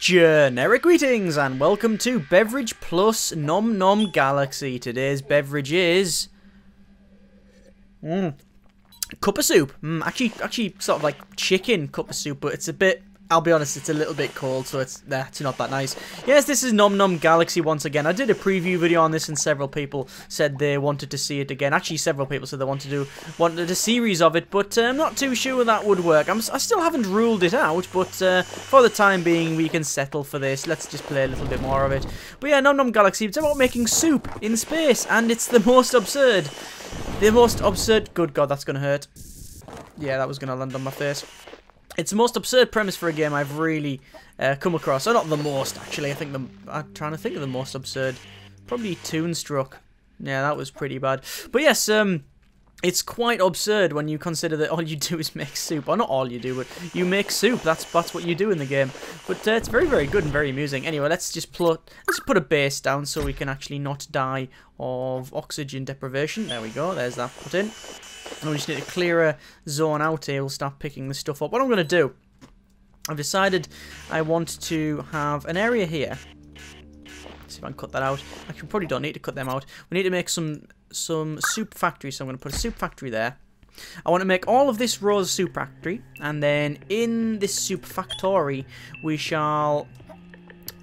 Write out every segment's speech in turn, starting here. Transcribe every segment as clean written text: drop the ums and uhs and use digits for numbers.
Generic greetings and welcome to Beverage Nom Nom Galaxy. Today's beverage is cup of soup. Actually, sort of like chicken cup of soup, but it's a bit. I'll be honest, it's a little bit cold, so it's not that nice. Yes, this is Nom Nom Galaxy once again. I did a preview video on this, and several people said they wanted to see it again. Actually, several people said they wanted a series of it, but I'm not too sure that would work. I still haven't ruled it out, but for the time being, we can settle for this. Let's just play a little bit more of it. But yeah, Nom Nom Galaxy. It's about making soup in space, and it's the most absurd. Good God, that's gonna hurt. Yeah, that was gonna land on my face. It's the most absurd premise for a game I've really come across. Or not the most, actually. I'm trying to think of the most absurd. Probably Toonstruck. Yeah, that was pretty bad. But yes, it's quite absurd when you consider that all you do is make soup. Or not all you do, but you make soup. That's what you do in the game. But it's very, very good and very amusing. Anyway, let's put a base down so we can actually not die of oxygen deprivation. There we go. There's that put in. And we just need to clear a zone out here. We'll start picking this stuff up. What I'm going to do, I've decided I want to have an area here. Let's see if I can cut that out. Actually, we probably don't need to cut them out. We need to make some soup factory, so I'm going to put a soup factory there. I want to make all of this row soup factory, and then in this soup factory, we shall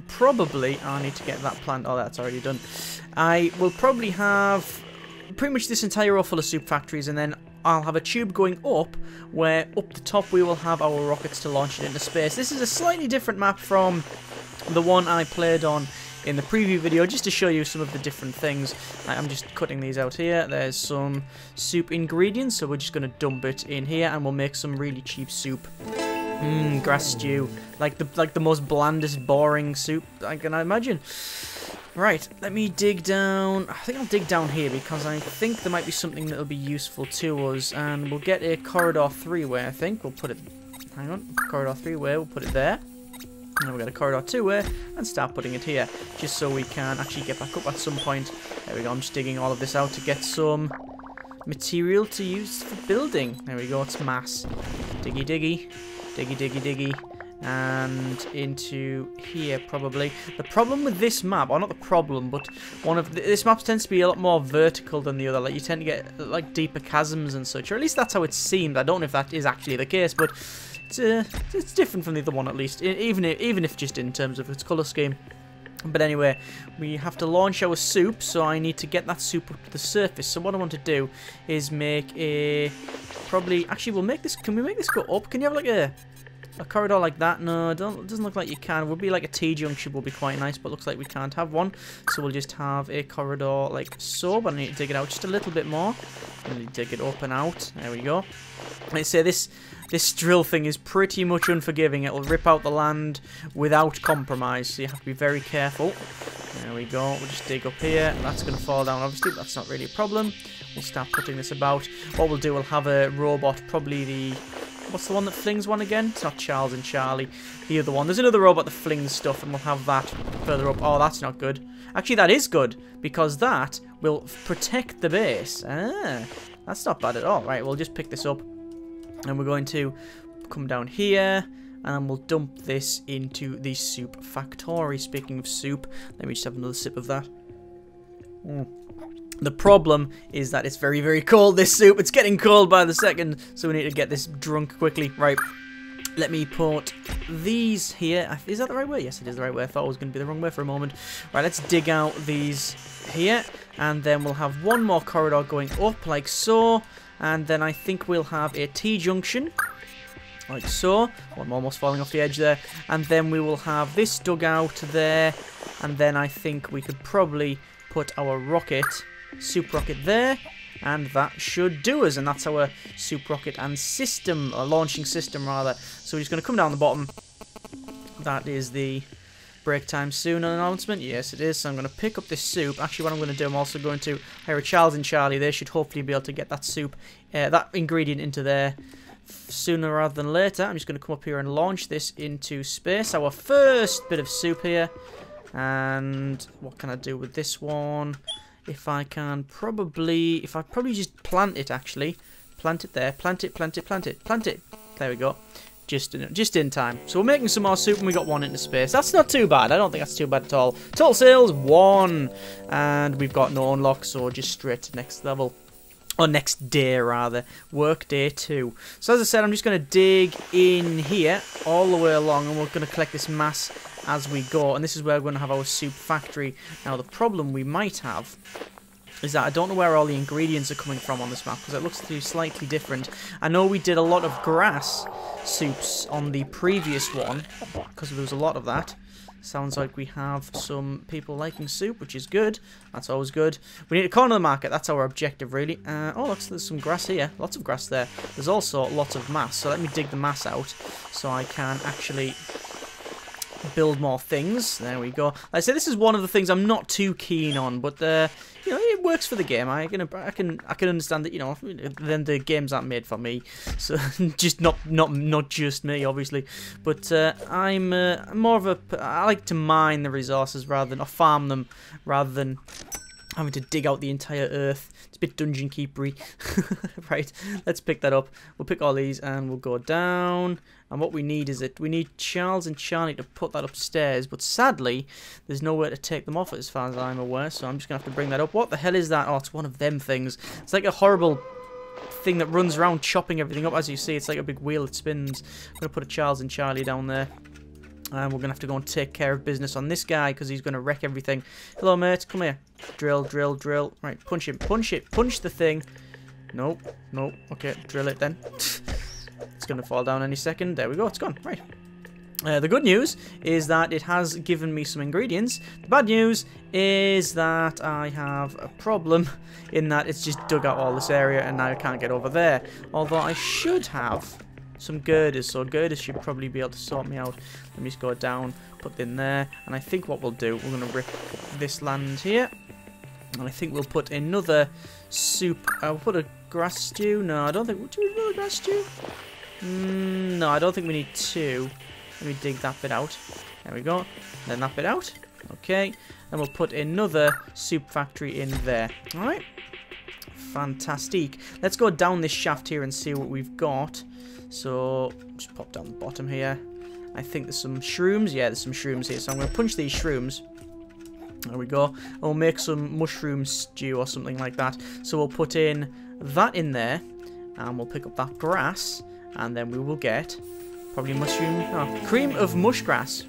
probably... I need to get that plant. Oh, that's already done. I will probably have pretty much this entire row full of soup factories, and then I'll have a tube going up where up the top we will have our rockets to launch it into space. This is a slightly different map from the one I played on in the preview video, just to show you some of the different things. I'm just cutting these out here. There's some soup ingredients, so we're just going to dump it in here and we'll make some really cheap soup. Grass stew, like the most blandest, boring soup I can imagine. Right, let me dig down. I think I'll dig down here because I think there might be something that'll be useful to us, and we'll get a corridor 3-way. I think we'll put it. Hang on, corridor 3-way. We'll put it there. And then we'll get a corridor 2-way and start putting it here, just so we can actually get back up at some point. There we go. I'm just digging all of this out to get some material to use for building. There we go. It's mass. Diggy, diggy, diggy, diggy, diggy. And into here probably. The problem with this map, or not the problem, but this map tends to be a lot more vertical than the other. Like you tend to get like deeper chasms and such, or at least that's how it seemed. I don't know if that is actually the case, but it's different from the other one at least, even if just in terms of its color scheme. But anyway, we have to launch our soup, so I need to get that soup up to the surface. So what I want to do is make actually we'll make this. Can we make this go up? Can you have like a corridor like that? No, it doesn't look like you can. It would be like a T-junction would be quite nice, but looks like we can't have one. So we'll just have a corridor like so, but I need to dig it out just a little bit more. And dig it up and out. There we go. Let's say this drill thing is pretty much unforgiving. It'll rip out the land without compromise, so you have to be very careful. There we go. We'll just dig up here. That's going to fall down, obviously, but that's not really a problem. We'll start putting this about. What we'll do, we'll have a robot, probably the... What's the one that flings one again? It's not Charles and Charlie. The other one. There's another robot that flings stuff, and we'll have that further up. Oh, that's not good. Actually, that is good, because that will protect the base. Ah, that's not bad at all. Right, we'll just pick this up, and we're going to come down here, and we'll dump this into the soup factory. Speaking of soup, let me just have another sip of that. The problem is that it's very, very cold, this soup. It's getting cold by the second, so we need to get this drunk quickly. Right, let me put these here. Is that the right way? Yes, it is the right way. I thought it was going to be the wrong way for a moment. Right, let's dig out these here, and then we'll have one more corridor going up, like so. And then I think we'll have a T-junction, like so. One almost falling off the edge there. And then we will have this dugout there. And then I think we could probably put our soup rocket there, and that should do us, and that's our soup rocket and system, or launching system rather. So we're just going to come down the bottom. That is the break time soon announcement. Yes, it is. So I'm going to pick up this soup. Actually, what I'm going to do, I'm also going to hire Charles and Charlie. They should hopefully be able to get that soup, that ingredient into there sooner rather than later. I'm just going to come up here and launch this into space. Our first bit of soup here. And what can I do with this one? If I probably just plant it, actually. Plant it there. Plant it, plant it, plant it, plant it. There we go. just in time. So we're making some more soup and we got 1 into space. That's not too bad. I don't think that's too bad at all. Total sales 1, and we've got no unlock, so just straight to next level. Or next day, rather. Work day 2. So as I said, I'm just going to dig in here all the way along, and we're going to collect this mass as we go. And this is where we're going to have our soup factory. Now, the problem we might have is that I don't know where all the ingredients are coming from on this map, because it looks to be slightly different. I know we did a lot of grass soups on the previous one, because there was a lot of that. Sounds like we have some people liking soup, which is good. That's always good. We need to corner the market. That's our objective, really. Oh, look, there's some grass here. Lots of grass there. There's also lots of mass. So let me dig the mass out so I can actually build more things. There we go. Like I say, this is one of the things I'm not too keen on, but you know, it works for the game. I can understand that, you know, then the games aren't made for me, so just not just me, obviously. But I'm more of a, I like to mine the resources rather than, or farm them rather than having to dig out the entire earth. It's a bit dungeon keepery. Right, let's pick that up. We'll pick all these and we'll go down. And what we need is we need Charles and Charlie to put that upstairs, but sadly there's nowhere to take them off as far as I'm aware, so I'm just gonna have to bring that up. What the hell is that? Oh, it's one of them things. It's like a horrible thing that runs around chopping everything up. As you see, it's like a big wheel that spins. I'm gonna put a Charles and Charlie down there. And we're going to have to go and take care of business on this guy because he's going to wreck everything. Hello, mate. Come here. Drill, drill, drill. Right, punch him. Punch it. Punch the thing. Nope. Nope. Okay, drill it then. It's going to fall down any second. There we go. It's gone. Right. The good news is that it has given me some ingredients. The bad news is that I have a problem in that it's just dug out all this area and now I can't get over there. Although I should have some girders, so girders should probably be able to sort me out. Let me just go down, put in there, and I think what we'll do, we're going to rip this land here, and I think we'll put another soup. We'll put a grass stew. No, I don't think. Do we need a grass stew? No, I don't think we need 2. Let me dig that bit out. There we go. Then that bit out. Okay, and we'll put another soup factory in there. All right. Fantastic. Let's go down this shaft here and see what we've got. So, just pop down the bottom here. I think there's some shrooms. Yeah, there's some shrooms here. So I'm going to punch these shrooms. There we go. And we'll make some mushroom stew or something like that. So we'll put in that in there. And we'll pick up that grass. And then we will get probably mushroom. Oh, cream of mushgrass.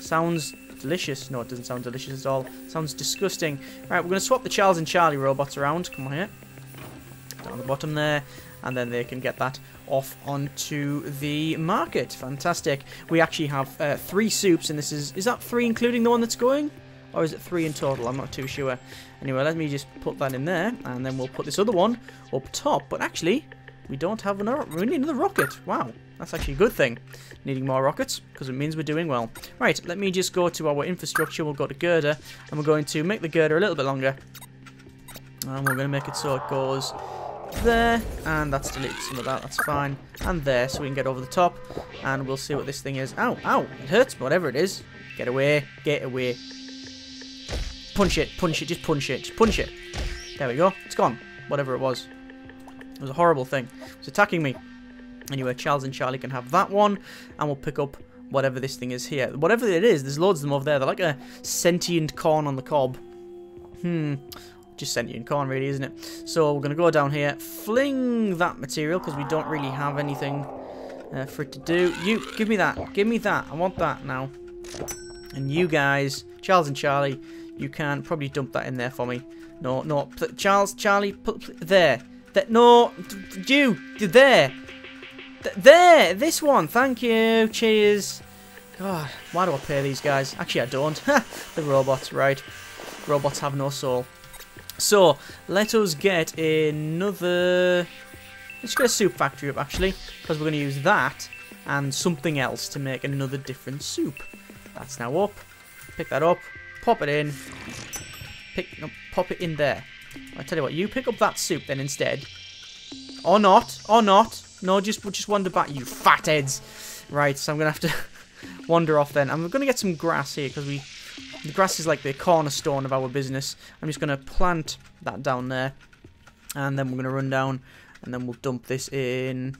Sounds delicious. No, it doesn't sound delicious at all. Sounds disgusting. Right, we're going to swap the Charles and Charlie robots around. Come on here. Down the bottom there. And then they can get that off onto the market. Fantastic. We actually have 3 soups, and this is that 3 including the one that's going? Or is it 3 in total? I'm not too sure. Anyway, let me just put that in there, and then we'll put this other one up top. But actually, we don't have another. We need another rocket. Wow, that's actually a good thing. Needing more rockets, because it means we're doing well. Right, let me just go to our infrastructure. We'll go to girder, and we're going to make the girder a little bit longer. And we're going to make it so it goes there, and that's deleted some of that, that's fine, and there, so we can get over the top, and we'll see what this thing is. Ow, ow, it hurts, whatever it is. Get away, get away. Punch it, just punch it, just punch it. There we go, it's gone, whatever it was. It was a horrible thing. It was attacking me. Anyway, Charles and Charlie can have that one, and we'll pick up whatever this thing is here. Whatever it is, there's loads of them over there. They're like a sentient corn on the cob. Just sentient corn, really, isn't it? So we're going to go down here, fling that material, because we don't really have anything for it to do. You, give me that. Give me that. I want that now. And you guys, Charles and Charlie, you can probably dump that in there for me. No, no. Charles, Charlie, put there. No, you, there. There, this one. Thank you. Cheers. God, why do I pay these guys? Actually, I don't. The robots, right. Robots have no soul. So, let us get another. Let's get a soup factory up, actually, because we're going to use that and something else to make another different soup. That's now up. Pick that up. Pop it in. No, pop it in there. I tell you what, you pick up that soup then instead. Or not. Or not. No, just wander back, you fatheads. Right, so I'm going to have to wander off then. I'm going to get some grass here because the grass is like the cornerstone of our business. I'm just going to plant that down there. And then we're going to run down. And then we'll dump this in.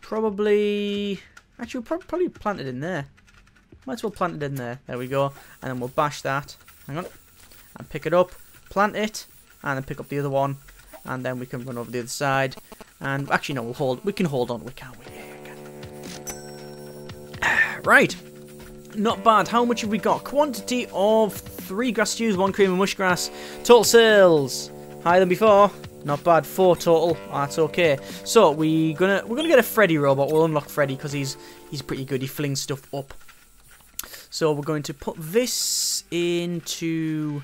Probably Actually, we'll probably plant it in there. Might as well plant it in there. There we go. And then we'll bash that. Hang on. And pick it up. Plant it. And then pick up the other one. And then we can run over the other side. And actually, no, we can hold on to it, can't we? Yeah, we can. Right. Not bad. How much have we got? Quantity of 3 grass stews, 1 cream and mush grass. Total sales. Higher than before. Not bad. 4 total. Oh, that's okay. So we're gonna get a Freddy robot. We'll unlock Freddy because he's pretty good. He flings stuff up. So we're going to put this into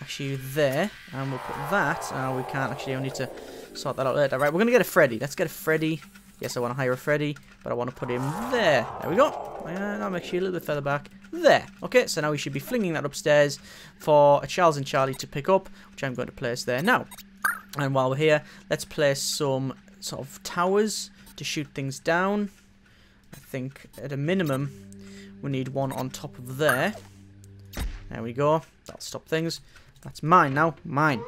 actually there, and we'll put that. We can't actually. I need to sort that out later. Right, we're gonna get a Freddy. Let's get a Freddy. Yes, I want to hire a Freddy, but I want to put him there. There we go. And I'll make sure a little bit further back. There. Okay, so now we should be flinging that upstairs for a Charles and Charlie to pick up, which I'm going to place there now. And while we're here, let's place some sort of towers to shoot things down. I think at a minimum, we need one on top of there. There we go. That'll stop things. That's mine now. Mine.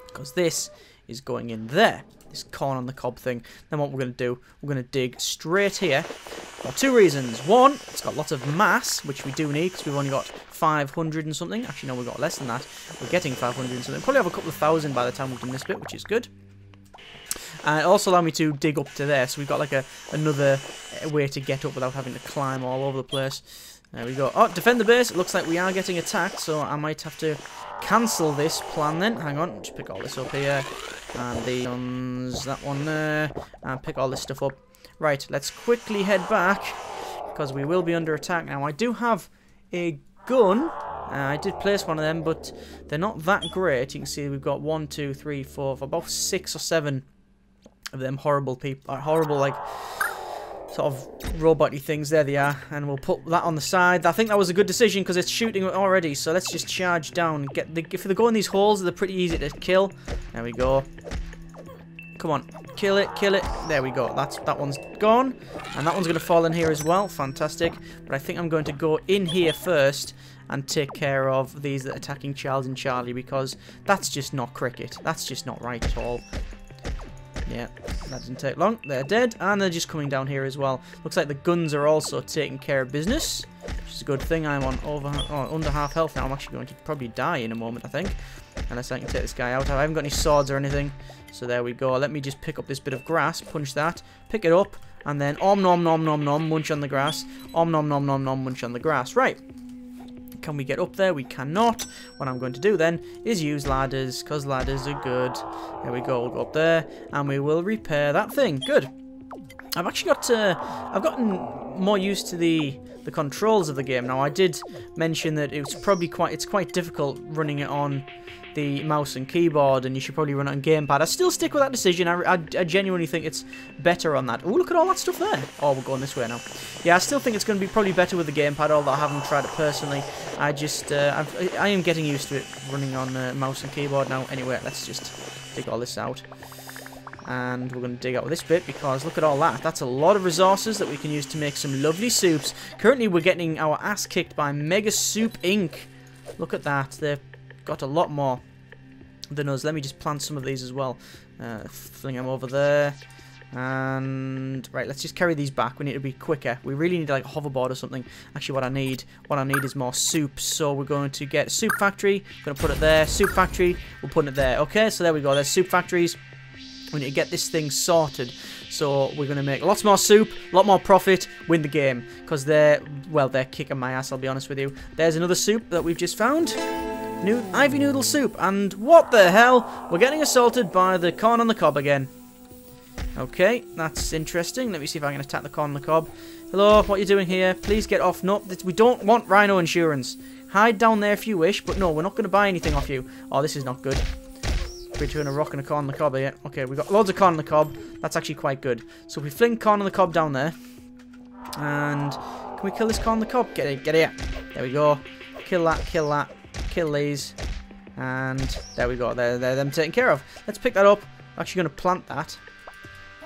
Because this is going in there. This corn on the cob thing. Then what we're going to do, we're going to dig straight here for 2 reasons. One, it's got lots of mass, which we do need because we've only got 500 and something. Actually, no, we've got less than that. We're getting 500 and something. Probably have a couple of thousand by the time we've done this bit, which is good. And it also allowed me to dig up to there, so we've got like another way to get up without having to climb all over the place. There we go. Oh, defend the base. It looks like we are getting attacked, so I might have to cancel this plan then. Hang on, just pick all this up here. And the guns, that one there. And pick all this stuff up. Right, let's quickly head back, because we will be under attack. Now, I do have a gun. I did place one of them, but they're not that great. You can see we've got 1, 2, 3, 4, about 6 or 7 of them horrible people, horrible like sort of robot-y things. There they are, and we'll put that on the side. I think that was a good decision because it's shooting already. So let's just charge down. Get the if they go in these holes, they're pretty easy to kill. There we go. Come on, kill it, kill it. There we go. That one's gone, and that one's going to fall in here as well. Fantastic. But I think I'm going to go in here first and take care of these that are attacking Charles and Charlie, because that's just not cricket. That's just not right at all. Yeah, that didn't take long. They're dead, and they're just coming down here as well. Looks like the guns are also taking care of business, which is a good thing. I'm on under half health now. I'm actually going to probably die in a moment, I think, unless I can take this guy out. I haven't got any swords or anything, so there we go. Let me just pick up this bit of grass, punch that, pick it up, and then om nom nom nom nom, munch on the grass. Om nom nom nom nom, munch on the grass. Right. Can we get up there? We cannot. What I'm going to do then is use ladders, because ladders are good. There we go. We'll go up there, and we will repair that thing. Good. I've actually got I've gotten more used to the controls of the game now. I did mention that it's probably quite difficult running it on the mouse and keyboard, and you should probably run it on gamepad. I still stick with that decision. I genuinely think it's better on that. Oh, look at all that stuff there. Oh, we're going this way now. Yeah, I still think it's going to be probably better with the gamepad, although I haven't tried it personally. I just I am getting used to it running on mouse and keyboard now. Anyway, let's just dig all this out. And we're going to dig out this bit, because look at all that. That's a lot of resources that we can use to make some lovely soups. Currently, we're getting our ass kicked by Mega Soup Inc. Look at that. They've got a lot more than us. Let me just plant some of these as well. Fling them over there. And right, let's just carry these back. We need to be quicker. We really need like a hoverboard or something. Actually, what I need is more soup. So we're going to get a soup factory. We're going to put it there. Soup factory. We're putting it there. Okay, so there we go. There's soup factories. We need to get this thing sorted. So we're going to make lots more soup, a lot more profit, win the game. Because they're kicking my ass, I'll be honest with you. There's another soup that we've just found. New Ivy Noodle Soup. And what the hell? We're getting assaulted by the corn on the cob again. Okay, that's interesting. Let me see if I can attack the corn on the cob. Hello, what are you doing here? Please get off. No, we don't want rhino insurance. Hide down there if you wish, but no, we're not going to buy anything off you. Oh, this is not good. Between a rock and a corn on the cob here. Okay, we've got loads of corn on the cob. That's actually quite good. So if we fling corn on the cob down there. And can we kill this corn on the cob? Get it, get it. There we go. Kill that, kill that. Kill these. And there we go. They're them taken care of. Let's pick that up. I'm actually going to plant that.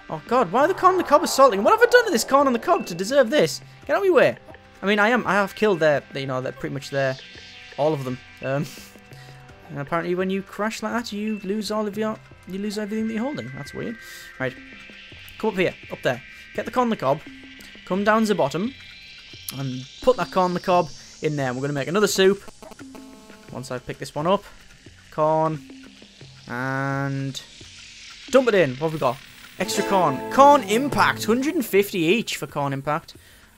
Oh god, why are the corn on the cob assaulting? What have I done to this corn on the cob to deserve this? Get out of my way. I mean, I have killed they're pretty much there. All of them. And apparently when you crash like that, you lose everything that you're holding. That's weird. Right. Come up here. Up there. Get the corn on the cob. come down to the bottom and put that corn on the cob in there. We're going to make another soup. Once I pick this one up, corn, and dump it in. What have we got? Extra corn. Corn impact, 150 each for corn impact.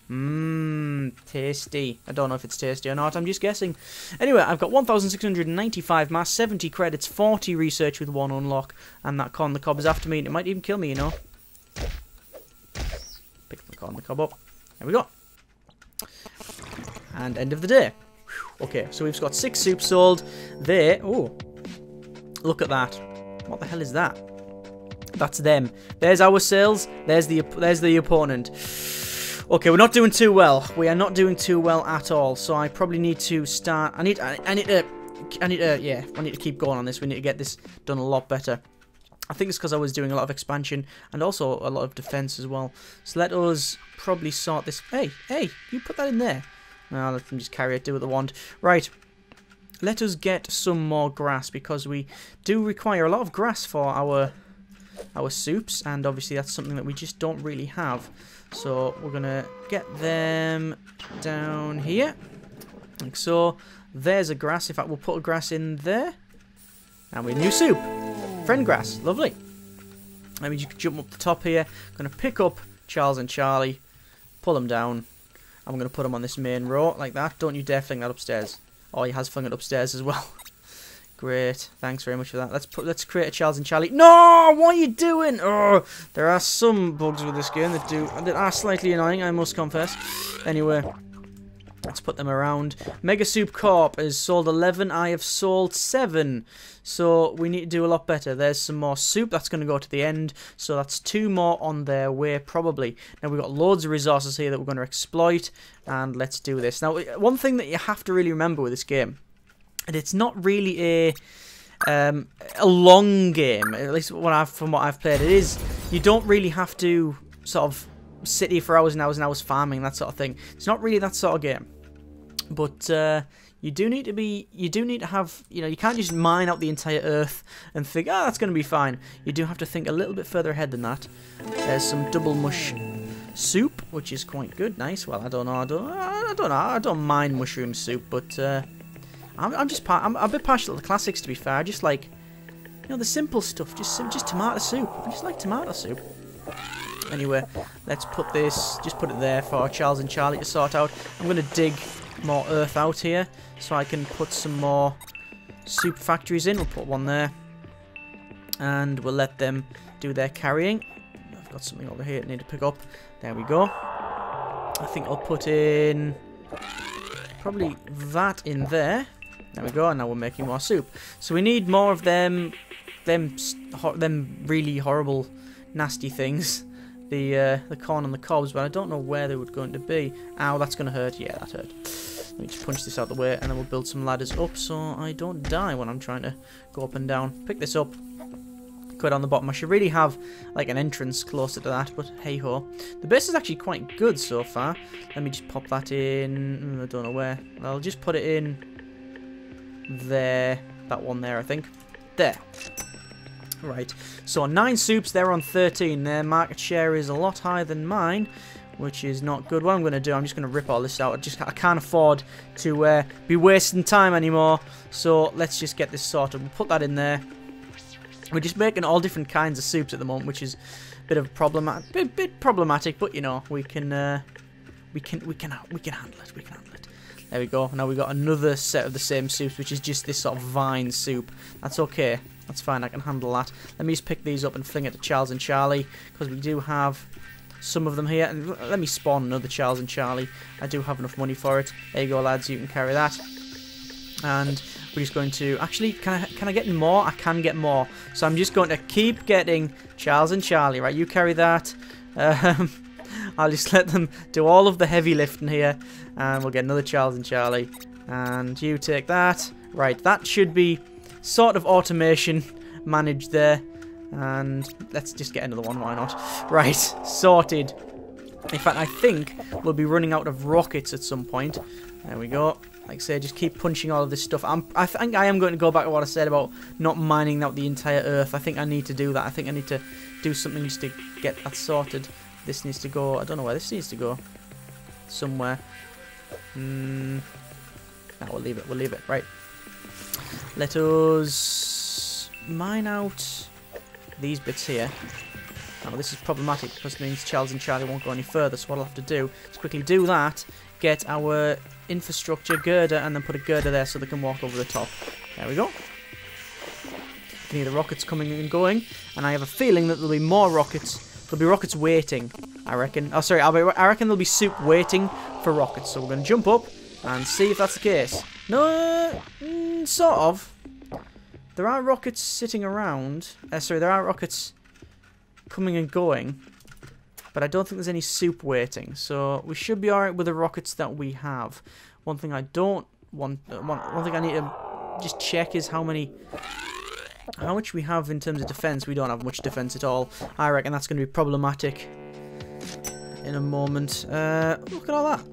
Mmm, tasty. I don't know if it's tasty or not, I'm just guessing. Anyway, I've got 1,695 mass, 70 credits, 40 research with 1 unlock, and that corn on the cob is after me, and it might even kill me, you know. Pick the corn on the cob up. There we go. And end of the day. Whew. Okay, so we've got 6 soups sold. There. Oh, look at that. What the hell is that? That's them. There's our sales. There's the opponent. Okay, we're not doing too well. We are not doing too well at all. So I probably need to start. I need to keep going on this. We need to get this done a lot better. I think it's because I was doing a lot of expansion and also a lot of defense as well. So let us probably sort this. Hey, you put that in there. No, let them just carry it. Do what they want. Right. Let us get some more grass because we do require a lot of grass for our soups, and obviously that's something that we just don't really have. So we're gonna get them down here, like so. There's a grass. In fact, we'll put a grass in there, and we new soup, friend grass, lovely. Let me just jump up the top here. I'm gonna pick up Charles and Charlie, pull them down. I'm gonna put them on this main row like that. Don't you dare fling that upstairs. Oh, he has flung it upstairs as well. Great, thanks very much for that. Let's create a Charles and Charlie. No, what are you doing? Oh, there are some bugs with this game that are slightly annoying, I must confess. Anyway, let's put them around. Mega Soup Corp has sold 11. I have sold 7. So we need to do a lot better. There's some more soup that's going to go to the end. So that's 2 more on their way probably. Now we've got loads of resources here that we're going to exploit, and let's do this. Now, one thing that you have to really remember with this game. And it's not really a long game, at least from what I've played. It is, you don't really have to sort of sit here for hours and hours and hours farming, that sort of thing. It's not really that sort of game. But you do need to have, you know, you can't just mine out the entire earth and think, oh, that's going to be fine. You do have to think a little bit further ahead than that. There's some double mush soup, which is quite good. Nice. Well, I don't know. I don't mind mushroom soup, but I'm a bit partial to the classics, to be fair. I just like, you know, the simple stuff, just tomato soup. I just like tomato soup. Anyway, let's put this, just put it there for Charles and Charlie to sort out. I'm going to dig more earth out here so I can put some more soup factories in. We'll put one there, and we'll let them do their carrying. I've got something over here I need to pick up. There we go. I think I'll put in probably that in there. There we go, and now we're making more soup. So we need more of them really horrible, nasty things. The corn and the cobs, but I don't know where they were going to be. Ow, that's going to hurt. Yeah, that hurt. Let me just punch this out the way, and then we'll build some ladders up so I don't die when I'm trying to go up and down. Pick this up. Go down the bottom. I should really have like an entrance closer to that, but hey ho. The base is actually quite good so far. Let me just pop that in. I don't know where. I'll just put it in there. That one there, I think. There. Right. So 9 soups. They're on 13. Their market share is a lot higher than mine, which is not good. What I'm going to do, I'm just going to rip all this out. I can't afford to be wasting time anymore. So let's just get this sorted. We'll put that in there. We're just making all different kinds of soups at the moment, which is a bit of a bit problematic, but you know, we can handle it. We can handle it. There we go. Now we've got another set of the same soups, which is just this sort of vine soup. That's okay. That's fine. I can handle that. Let me just pick these up and fling it to Charles and Charlie, because we do have some of them here. And let me spawn another Charles and Charlie. I do have enough money for it. There you go, lads. You can carry that. And we're just going to... Actually, can I get more? I can get more. So I'm just going to keep getting Charles and Charlie. Right, you carry that. I'll just let them do all of the heavy lifting here. And we'll get another Charles and Charlie. And you take that. Right, that should be sort of automation managed there. And let's just get another one, why not? Right, sorted. In fact, I think we'll be running out of rockets at some point. There we go. Like I say, just keep punching all of this stuff. I think I am going to go back to what I said about not mining out the entire earth. I think I need to do that. I think I need to do something just to get that sorted. This needs to go... I don't know where this needs to go. Somewhere. No, we'll leave it. We'll leave it. Right. Let us mine out these bits here. Now, this is problematic because it means Charles and Charlie won't go any further. So what I'll have to do is quickly do that, get our infrastructure girder, and then put a girder there so they can walk over the top. There we go. You can hear the rockets coming and going, and I have a feeling that there'll be more rockets. There'll be rockets waiting, I reckon. Oh, sorry, I reckon there'll be soup waiting for rockets. So we're going to jump up and see if that's the case. No, sort of. There are rockets sitting around. Sorry, there are rockets coming and going, but I don't think there's any soup waiting. So we should be alright with the rockets that we have. One thing I don't want, one thing I need to just check is how much we have in terms of defense. We don't have much defense at all. I reckon that's going to be problematic in a moment. Look at all that.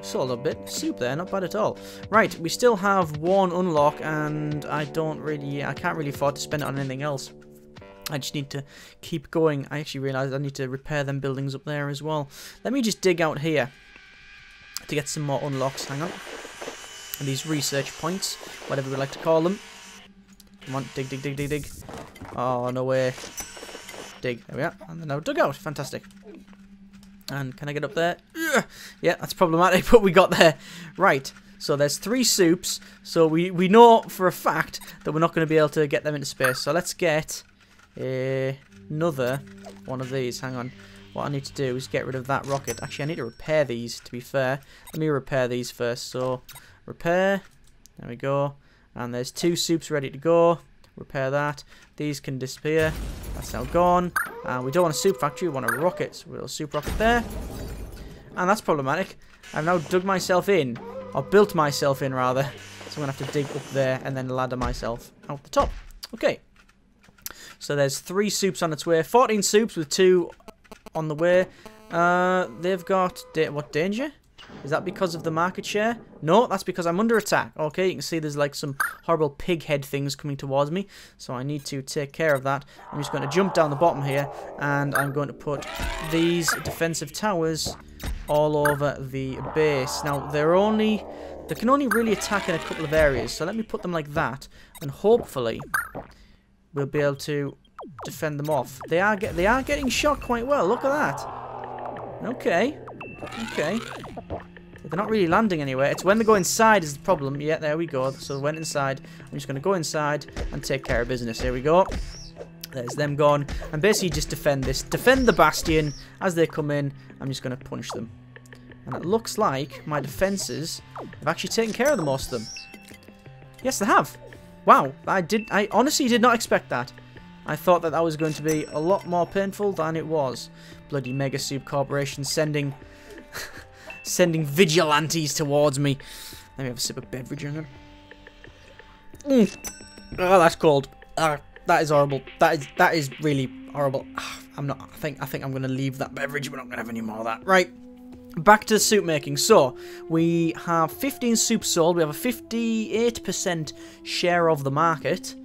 Sold a bit soup there, not bad at all. Right, we still have one unlock, and I can't really afford to spend it on anything else. I just need to keep going. I actually realised I need to repair them buildings up there as well. Let me just dig out here to get some more unlocks. Hang on. And these research points, whatever we like to call them. Come on, dig, dig, dig, dig, dig. Oh, no way. Dig. There we are. And they're now dug out. Fantastic. And can I get up there? Yeah, that's problematic, but we got there. Right. So there's 3 soups. So we know for a fact that we're not going to be able to get them into space. So let's get another one of these. Hang on. What I need to do is get rid of that rocket. Actually, I need to repair these, to be fair. Let me repair these first. So, repair. There we go. And there's 2 soups ready to go. Repair that. These can disappear. That's now gone. And we don't want a soup factory. We want a rocket. So, a little soup rocket there. And that's problematic. I've now dug myself in. Or built myself in, rather. So, I'm going to have to dig up there and then ladder myself out the top. Okay. So, there's 3 soups on its way. 14 soups with 2 on the way. They've got... what, danger? Is that because of the market share? No, that's because I'm under attack. Okay, you can see there's like some horrible pig head things coming towards me. So I need to take care of that. I'm just going to jump down the bottom here. And I'm going to put these defensive towers all over the base. Now, they can only really attack in a couple of areas. So let me put them like that. And hopefully, we'll be able to defend them off. They are getting shot quite well. Look at that. Okay. Okay. They're not really landing anywhere. It's when they go inside is the problem. Yeah, there we go. So they went inside. I'm just going to go inside and take care of business. Here we go. There's them gone. And basically just defend this. Defend the bastion as they come in. I'm just going to punch them. And it looks like my defenses have actually taken care of the most of them. Yes, they have. Wow. I honestly did not expect that. I thought that was going to be a lot more painful than it was. Bloody Mega Soup Corporation sending vigilantes towards me. Let me have a sip of beverage. Oh, that's cold. That is horrible. That is really horrible. I think I'm going to leave that beverage. We're not going to have any more of that. Right. Back to the soup making. So, we have 15 soups sold. We have a 58% share of the market.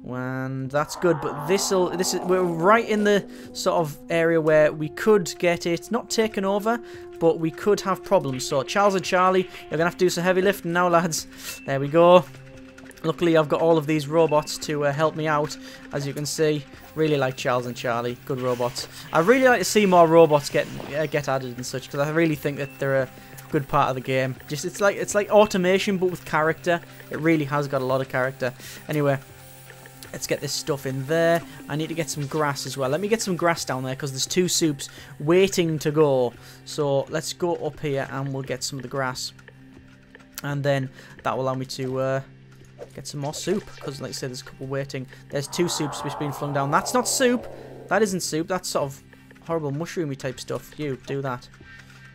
And that's good, but we're right in the sort of area where we could get it not taken over, but we could have problems. So Charles and Charlie, you're gonna have to do some heavy lifting now, lads. There we go. Luckily, I've got all of these robots to help me out, as you can see. Really like Charles and Charlie, good robots. I really like to see more robots get added and such, because I really think that they're a good part of the game. Just it's like automation, but with character. It really has got a lot of character. Anyway. Let's get this stuff in there. I need to get some grass as well. Let me get some grass down there because there's 2 soups waiting to go. So let's go up here and we'll get some of the grass. And then that will allow me to get some more soup. Because like I said, there's a couple waiting. There's 2 soups which are being flung down. That's not soup. That isn't soup. That's sort of horrible mushroomy type stuff. You do that.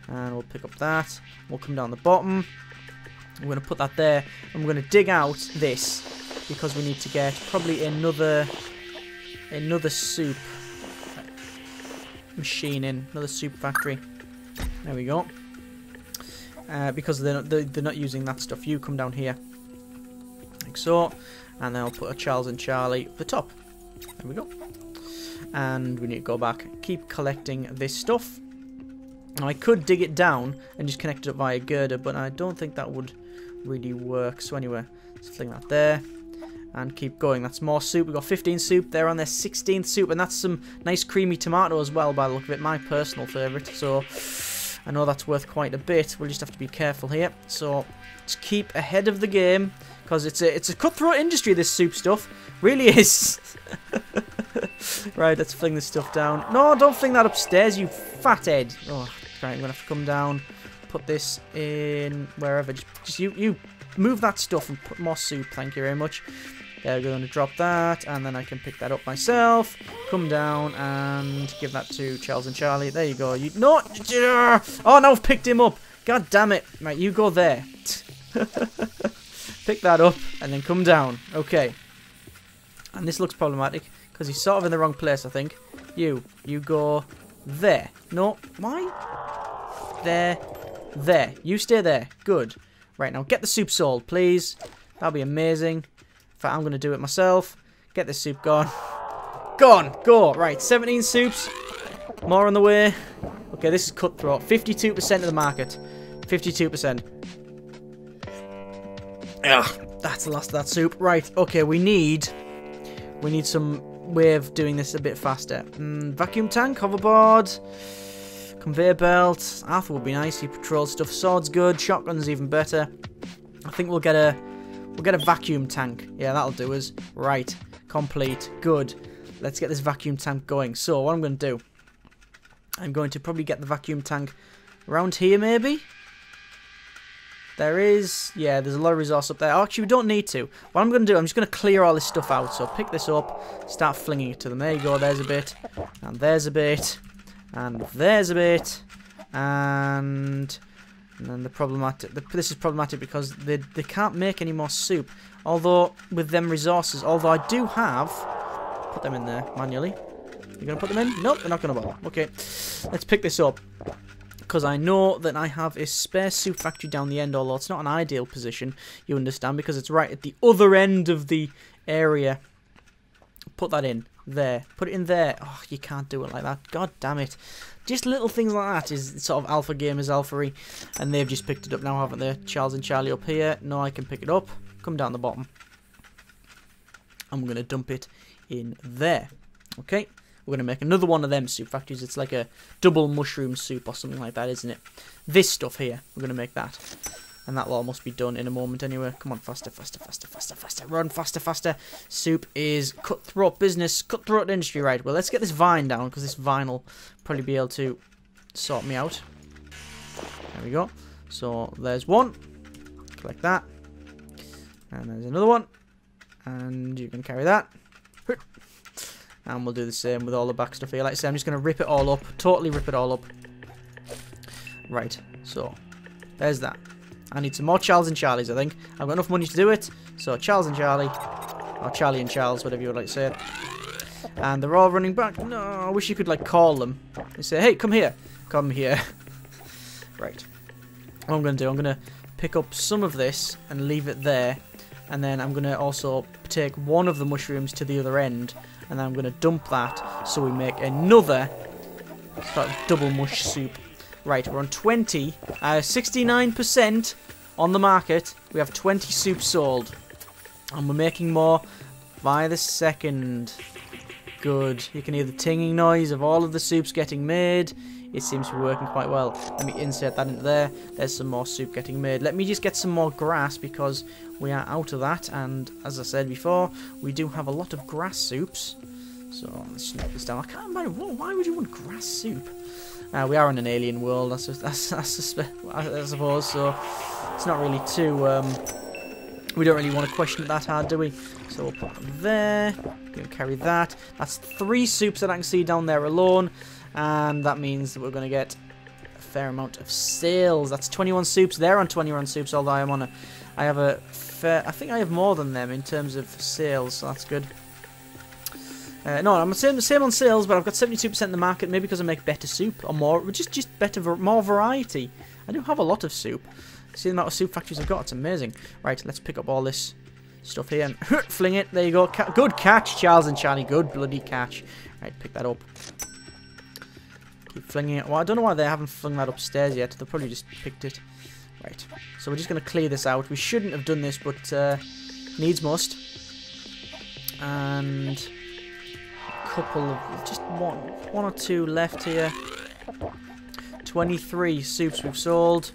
And we'll pick up that. We'll come down the bottom. I'm going to put that there. And we're going to dig out this. Because we need to get probably another soup machine in, another soup factory. There we go. Because they're not using that stuff. You come down here, like so, and then I'll put a Charles and Charlie at the top. There we go. And we need to go back, keep collecting this stuff. Now, I could dig it down and just connect it up via girder, but I don't think that would really work. So anyway, let's fling that there and keep going. That's more soup. We've got 15 soup. They're on their 16th soup, and that's some nice creamy tomato as well, by the look of it. My personal favourite. So I know that's worth quite a bit. We'll just have to be careful here. So let's keep ahead of the game, because it's a cutthroat industry, this soup stuff. Really is. Right, let's fling this stuff down. No, don't fling that upstairs, you fathead. Oh, right, I'm going to have to come down, put this in wherever. Just you move that stuff and put more soup. Thank you very much. They're going to drop that, and then I can pick that up myself. Come down and give that to Charles and Charlie. There you go. You no. Oh, no, I've picked him up. God damn it. Right, you go there. Pick that up and then come down. Okay. And this looks problematic because he's sort of in the wrong place, I think. You go there. No, why? There. You stay there. Good. Right, now get the soup sold, please. That'll be amazing. In fact, I'm going to do it myself. Get this soup gone. Gone. Go. Right, 17 soups. More on the way. Okay, this is cutthroat. 52% of the market. 52%. Ugh, that's the last of that soup. Right, okay, we need some way of doing this a bit faster. Vacuum tank, hoverboard, conveyor belt. Arthur would be nice. He patrols stuff. Sword's good. Shotgun's even better. I think we'll get a vacuum tank. Yeah, that'll do us. Right, complete. Good. Let's get this vacuum tank going. So what I'm going to do, I'm going to probably get the vacuum tank around here, maybe. There's a lot of resource up there. Oh, actually, we don't need to. What I'm going to do, I'm just going to clear all this stuff out. So pick this up, start flinging it to them. There you go, there's a bit. And there's a bit. And there's a bit. And then this is problematic because they can't make any more soup. Although, with them resources, although I do have... Put them in there manually. You going to put them in? Nope, they're not going to bother. Okay, let's pick this up. Because I know that I have a spare soup factory down the end, although it's not an ideal position, you understand, because it's right at the other end of the area. Put that in there. Put it in there. Oh, you can't do it like that. God damn it. Just little things like that is sort of Alpha Gamers Alpha-y, and they've just picked it up now, haven't they? Charles and Charlie up here. No, I can pick it up. Come down the bottom. I'm going to dump it in there. Okay. We're going to make another one of them soup factories. It's like a double mushroom soup or something like that, isn't it? This stuff here, we're going to make that. And that'll almost be done in a moment anyway. Come on, faster, faster, faster, faster, faster. Run, faster, faster. Soup is cutthroat business, cutthroat industry. Right, well, let's get this vine down, because this vine will probably be able to sort me out. There we go. So, there's one. Collect that. And there's another one. And you can carry that. And we'll do the same with all the back stuff here. Like I say, I'm just going to rip it all up. Totally rip it all up. Right. So, there's that. I need some more Charles and Charlies, I think. I've got enough money to do it. So, Charles and Charlie. Or Charlie and Charles, whatever you would like to say it. And they're all running back. No, I wish you could, like, call them. And say, hey, come here. Come here. Right. What I'm going to do, I'm going to pick up some of this and leave it there. And then I'm going to also take one of the mushrooms to the other end. And then I'm going to dump that so we make another sort of double mush soup. Right, we're on 69% on the market. We have 20 soups sold. And we're making more by the second. Good. You can hear the tinging noise of all of the soups getting made. It seems to be working quite well. Let me insert that into there. There's some more soup getting made. Let me just get some more grass because we are out of that. And as I said before, we do have a lot of grass soups. So let's knock this down. I can't imagine. Why would you want grass soup? We are in an alien world, I suppose. So it's not really too. We don't really want to question it that hard, do we? So we'll put them there. Going to carry that. That's 3 soups that I can see down there alone. And that means that we're going to get a fair amount of sales. That's 21 soups. They're on 21 soups, although I think I have more than them in terms of sales, so that's good. No, I'm the same on sales, but I've got 72% in the market, maybe because I make better soup, or more, just more variety. I do have a lot of soup. See the amount of soup factories I've got, it's amazing. Right, let's pick up all this stuff here and fling it. There you go. Good catch, Charles and Charlie. Good bloody catch. Right, pick that up. Keep flinging it. Well, I don't know why they haven't flung that upstairs yet. They probably just picked it. Right. So we're just going to clear this out. We shouldn't have done this, but needs must. And a couple of... just one or two left here. 23 soups we've sold.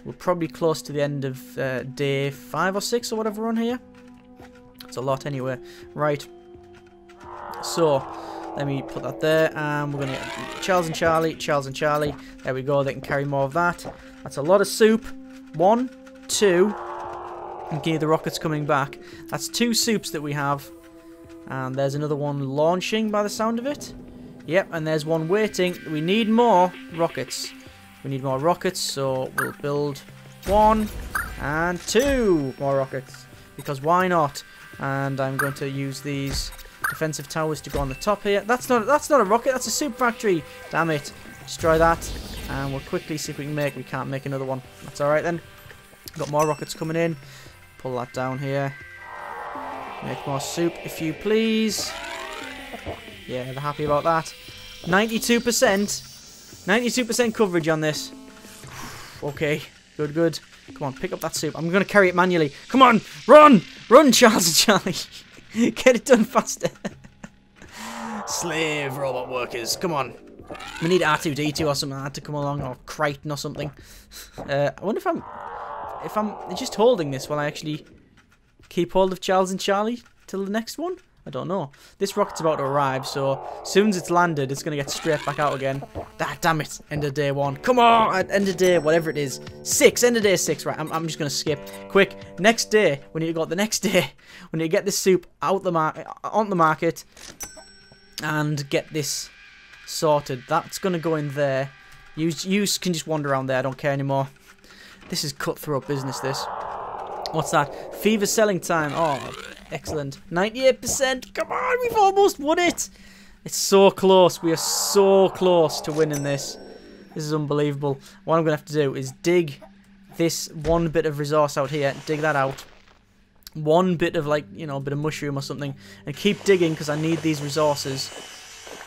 We're probably close to the end of day 5 or 6 or whatever on here. It's a lot anyway. Right. So, let me put that there. And we're going to get Charles and Charlie. Charles and Charlie. There we go. They can carry more of that. That's a lot of soup. 1, 2. And give the rockets coming back. That's 2 soups that we have. And there's another one launching by the sound of it. Yep, and there's one waiting. We need more rockets. We need more rockets, so we'll build 1 and 2 more rockets. Because why not? And I'm going to use these defensive towers to go on the top here. That's not a rocket, that's a soup factory. Damn it. Destroy that. And we'll quickly see if we can't make another one. That's alright then. Got more rockets coming in. Pull that down here. Make more soup if you please. Yeah, they're happy about that. 92%. 92% coverage on this. Okay, good, good. Come on, pick up that soup. I'm going to carry it manually. Come on, run! Run, Charles and Charlie. Get it done faster. Slave robot workers, come on. We need R2-D2 or something like that to come along, or Crichton or something. I wonder if I'm just holding this while I actually keep hold of Charles and Charlie till the next one. I don't know. This rocket's about to arrive, so as soon as it's landed, it's going to get straight back out again. Ah, damn it. End of day 1. Come on! End of day, whatever it is. 6. End of day 6. Right, I'm just going to skip. Quick. Next day. We need to go the next day. We need to get this soup out the on the market and get this sorted. That's going to go in there. You can just wander around there. I don't care anymore. This is cutthroat business, this. What's that? Fever selling time. Oh, excellent. 98%. Come on, we've almost won it. It's so close. We are so close to winning this. This is unbelievable. What I'm going to have to do is dig this one bit of resource out here. Dig that out. One bit of, like, you know, a bit of mushroom or something. And keep digging because I need these resources.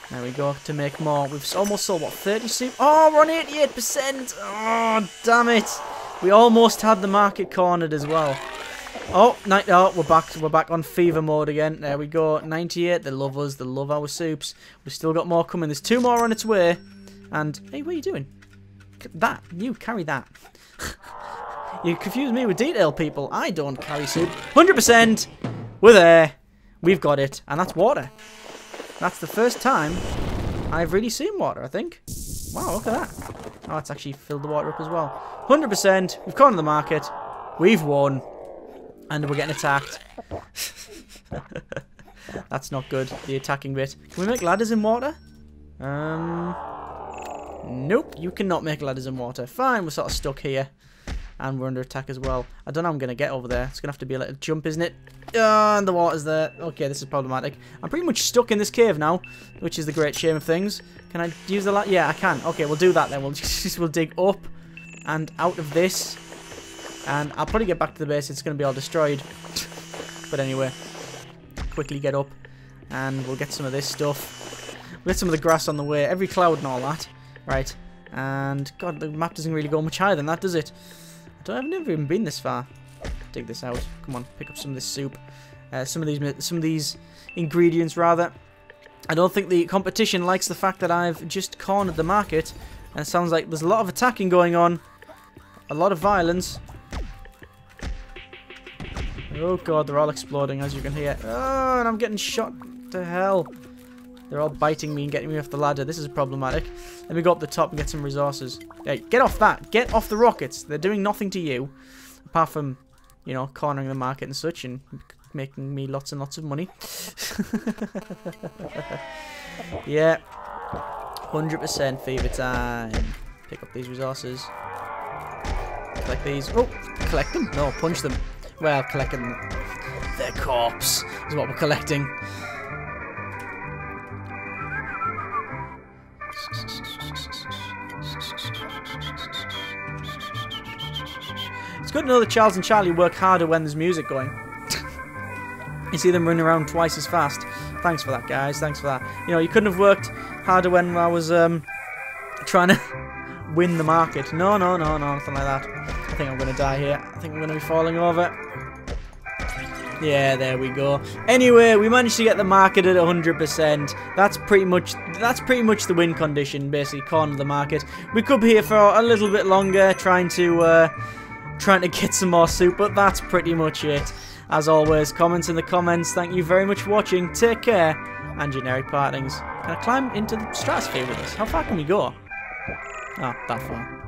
There we go, to make more. We've almost sold, what, 30 soup? Oh, we're on 88%. Oh, damn it. We almost had the market cornered as well. Oh, we're back on fever mode again. There we go, 98. They love us. They love our soups. We've still got more coming. There's 2 more on its way. And hey, what are you doing? That you carry that. You confuse me with detail, people. I don't carry soup. 100%. We're there. We've got it, and that's water. That's the first time I've really seen water, I think. Wow, look at that. Oh, it's actually filled the water up as well. 100%. We've cornered the market. We've won. And we're getting attacked. That's not good, the attacking bit. Can we make ladders in water? Nope, you cannot make ladders in water. Fine, we're sort of stuck here. And we're under attack as well. I don't know how I'm going to get over there. It's going to have to be a little jump, isn't it? And the water's there. Okay, this is problematic. I'm pretty much stuck in this cave now, which is the great shame of things. Can I use the ladder? Yeah, I can. Okay, we'll do that then. We'll dig up and out of this. And I'll probably get back to the base. It's going to be all destroyed. But anyway, quickly get up. And we'll get some of this stuff. We'll get some of the grass on the way. Every cloud and all that. Right. And, God, the map doesn't really go much higher than that, does it? I've never even been this far. Dig this out. Come on, pick up some of this soup. Some of these ingredients, rather. I don't think the competition likes the fact that I've just cornered the market. And it sounds like there's a lot of attacking going on. A lot of violence. Oh god, they're all exploding, as you can hear. Oh, and I'm getting shot to hell. They're all biting me and getting me off the ladder. This is problematic. Let me go up the top and get some resources. Hey, get off that. Get off the rockets. They're doing nothing to you. Apart from, you know, cornering the market and such and making me lots and lots of money. Yeah. 100% fever time. Pick up these resources. Collect these. Oh, collect them? No, punch them. Well, collecting them. Their corpse is what we're collecting. It's good to know that Charles and Charlie work harder when there's music going. You see them running around twice as fast. Thanks for that, guys. Thanks for that. You know, you couldn't have worked harder when I was trying to win the market. No, no, no, no, nothing like that. I think I'm going to die here. I think I'm going to be falling over. Yeah, there we go. Anyway, we managed to get the market at 100%. That's pretty much the win condition, basically corner the market. We could be here for a little bit longer, trying to get some more soup, but that's pretty much it. As always, comments in the comments. Thank you very much for watching. Take care, and generic partings. Can I climb into the stratosphere with this? How far can we go? Oh, that far.